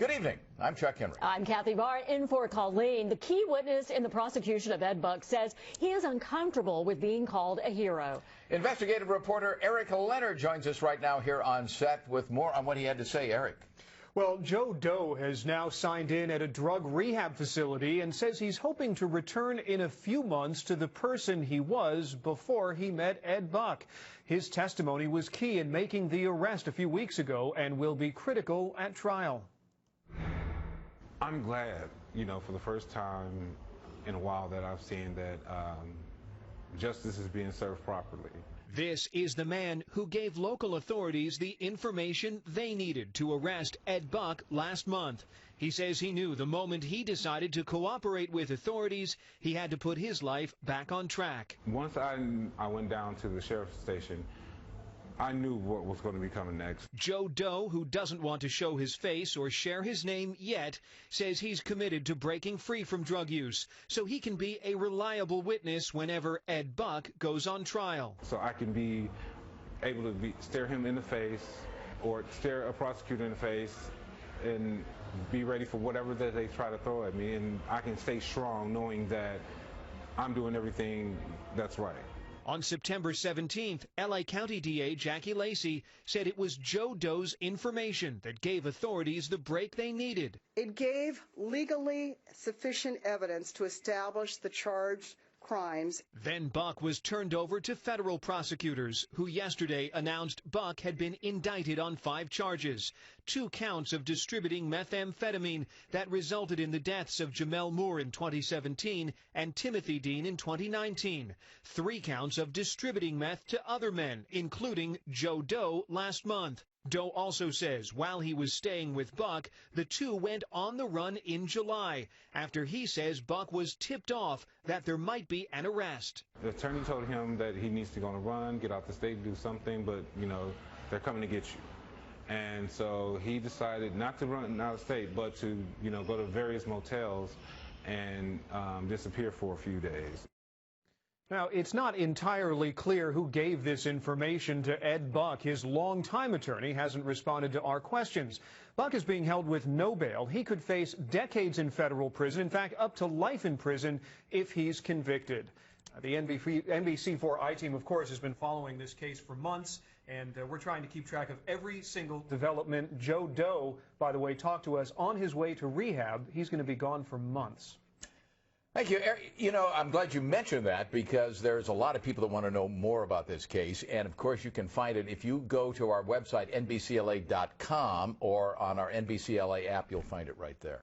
Good evening. I'm Chuck Henry. I'm Kathy Barr, in for Colleen. The key witness in the prosecution of Ed Buck says he is uncomfortable with being called a hero. Investigative reporter Eric Leonard joins us right now here on set with more on what he had to say. Eric. Well, Joe Doe has now signed in at a drug rehab facility and says he's hoping to return in a few months to the person he was before he met Ed Buck. His testimony was key in making the arrest a few weeks ago and will be critical at trial. I'm glad, for the first time in a while that I've seen that justice is being served properly. This is the man who gave local authorities the information they needed to arrest Ed Buck last month. He says he knew the moment he decided to cooperate with authorities, he had to put his life back on track. Once I went down to the sheriff's station, I knew what was going to be coming next. Joe Doe, who doesn't want to show his face or share his name yet, says he's committed to breaking free from drug use so he can be a reliable witness whenever Ed Buck goes on trial. So I can be able to stare him in the face or stare a prosecutor in the face and be ready for whatever that they try to throw at me, and I can stay strong knowing that I'm doing everything that's right. On September 17th, LA County DA Jackie Lacey said it was Joe Doe's information that gave authorities the break they needed. It gave legally sufficient evidence to establish the charged crimes. Then Buck was turned over to federal prosecutors, who yesterday announced Buck had been indicted on 5 charges. 2 counts of distributing methamphetamine that resulted in the deaths of Jamel Moore in 2017 and Timothy Dean in 2019. 3 counts of distributing meth to other men, including Joe Doe last month. Doe also says while he was staying with Buck, the two went on the run in July after he says Buck was tipped off that there might be an arrest. The attorney told him that he needs to go on a run, get out the state, do something, but, they're coming to get you. And so he decided not to run out of state, but to, go to various motels and disappear for a few days. Now, it's not entirely clear who gave this information to Ed Buck. His longtime attorney hasn't responded to our questions. Buck is being held with no bail. He could face decades in federal prison, in fact, up to life in prison if he's convicted. The NBC4I team, of course, has been following this case for months, and we're trying to keep track of every single development. Joe Doe, by the way, talked to us on his way to rehab. He's going to be gone for months. Thank you. I'm glad you mentioned that because there's a lot of people that want to know more about this case. And, of course, you can find it if you go to our website, NBCLA.com, or on our NBCLA app. You'll find it right there.